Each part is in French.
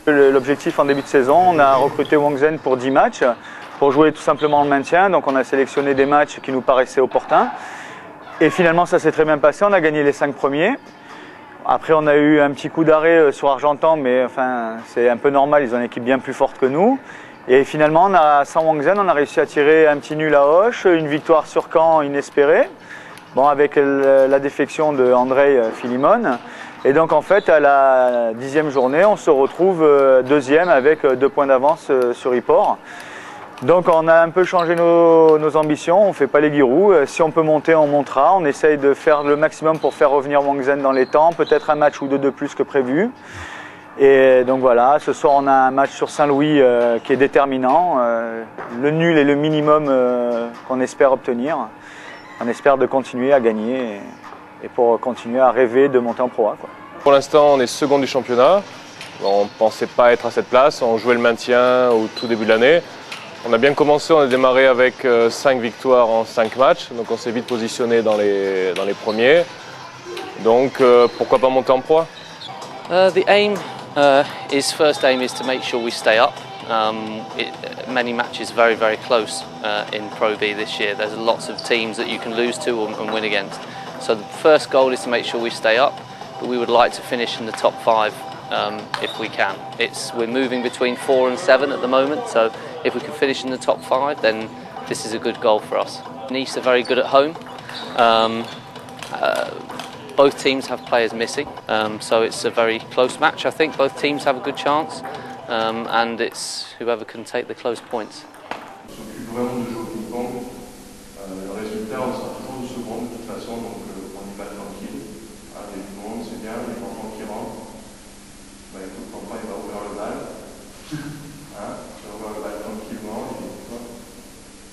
L'objectif en début de saison, on a recruté Wang Zhen pour 10 matchs pour jouer tout simplement le maintien. Donc on a sélectionné des matchs qui nous paraissaient opportuns. Et finalement ça s'est très bien passé, on a gagné les 5 premiers. Après on a eu un petit coup d'arrêt sur Argentan, mais enfin c'est un peu normal, ils ont une équipe bien plus forte que nous. Et finalement sans Wang Zhen, on a réussi à tirer un petit nul à Auch, une victoire sur Caen inespérée. Bon, avec la défection de Andrei Filimon. Et donc en fait à la 10e journée on se retrouve deuxième avec 2 points d'avance sur Iport. Donc on a un peu changé nos ambitions, on ne fait pas les guirous. Si on peut monter, on montera. On essaye de faire le maximum pour faire revenir Wang Zhen dans les temps, peut-être un match ou deux de plus que prévu. Et donc voilà, ce soir on a un match sur Saint-Louis qui est déterminant. Le nul est le minimum qu'on espère obtenir. On espère de continuer à gagner et pour continuer à rêver de monter en Pro A, quoi. Pour l'instant, on est second du championnat. On ne pensait pas être à cette place. On jouait le maintien au tout début de l'année. On a bien commencé, on a démarré avec 5 victoires en 5 matchs. Donc on s'est vite positionné dans les premiers. Donc pourquoi pas monter en Pro A? The aim first aim is to make sure we stay up. Many matches very close in Pro B this year. There's lots of teams that you can lose to and win against. So the first goal is to make sure we stay up, but we would like to finish in the top 5 if we can. We're moving between 4 and 7 at the moment, so if we can finish in the top 5, then this is a good goal for us. Nice are very good at home. Both teams have players missing, so it's a very close match. I think both teams have a good chance, and it's whoever can take the close points.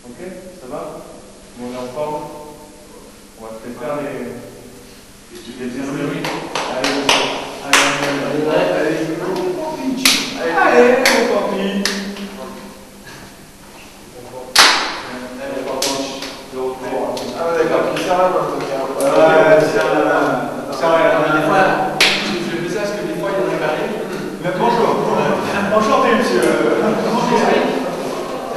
Ok, ça va? On est en forme? On va se faire Enchanté, monsieur.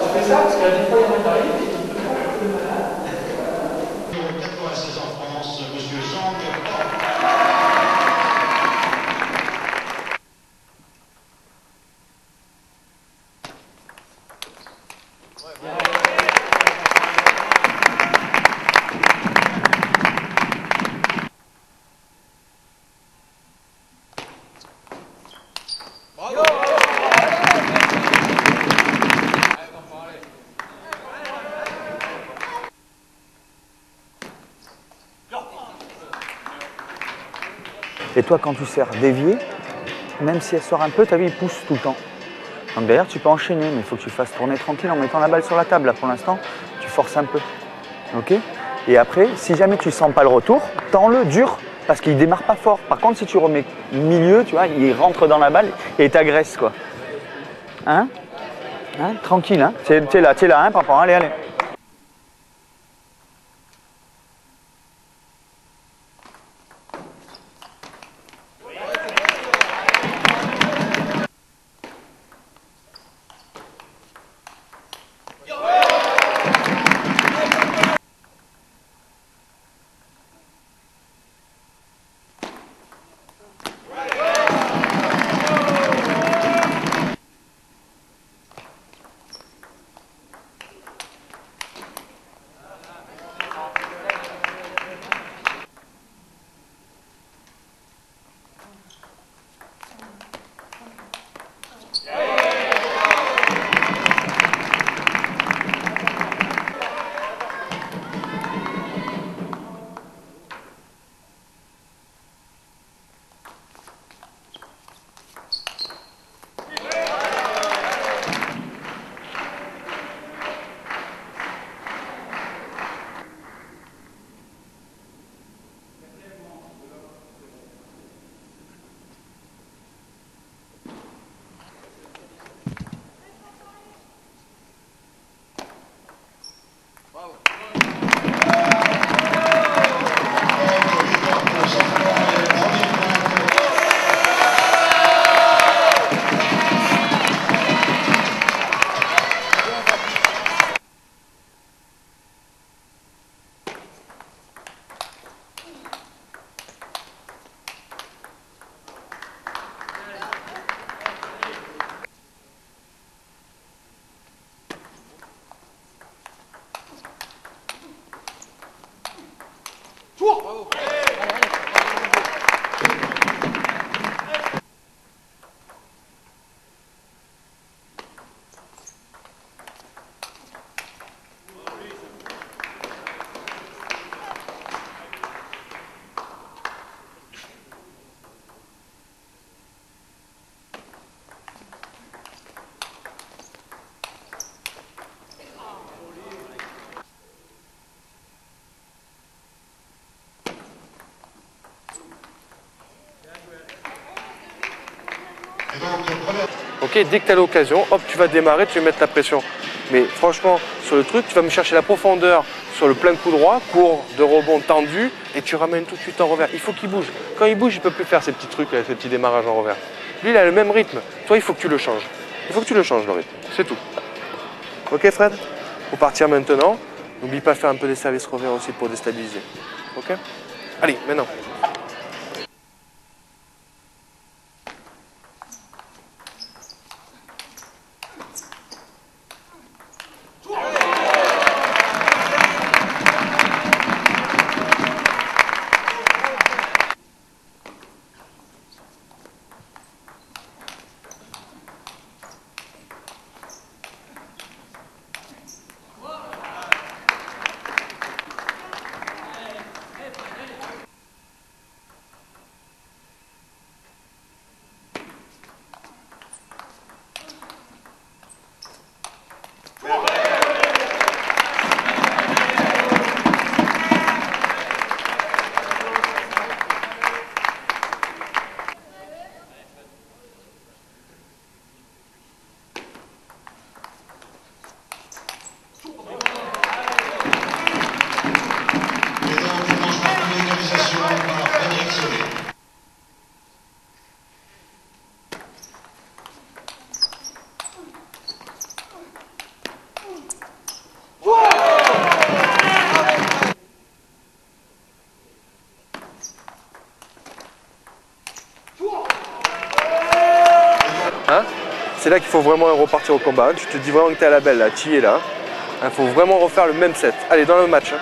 On fait ça parce qu'à des fois, il y en a qui arrivent. 96 en France, monsieur Zhang. Et toi, quand tu sers dévier, même si elle sort un peu, tu as vu, il pousse tout le temps. Donc d'ailleurs, tu peux enchaîner, mais il faut que tu fasses tourner tranquille en mettant la balle sur la table. Là, pour l'instant, tu forces un peu. Ok? Et après, si jamais tu sens pas le retour, tends-le dur, parce qu'il démarre pas fort. Par contre, si tu remets milieu, tu vois, il rentre dans la balle et t'agresse, quoi. Hein? Hein? Tranquille, hein? T'es là, hein, papa? Allez, allez. Ok, dès que tu as l'occasion, hop, tu vas démarrer, tu vas mettre la pression. Mais franchement, sur le truc, tu vas me chercher la profondeur sur le plein coup droit, court de rebond tendu, et tu ramènes tout de suite en revers. Il faut qu'il bouge. Quand il bouge, il ne peut plus faire ces petits trucs, ces petits démarrages en revers. Lui, il a le même rythme. Toi, il faut que tu le changes. Il faut que tu le changes, le rythme. C'est tout. Ok, Fred? Faut partir maintenant. N'oublie pas de faire un peu des services revers aussi pour déstabiliser. Ok? Allez, maintenant. C'est là qu'il faut vraiment repartir au combat. Tu te dis vraiment que tu es à la belle là, tu y es là. Il faut vraiment refaire le même set. Allez, dans le match.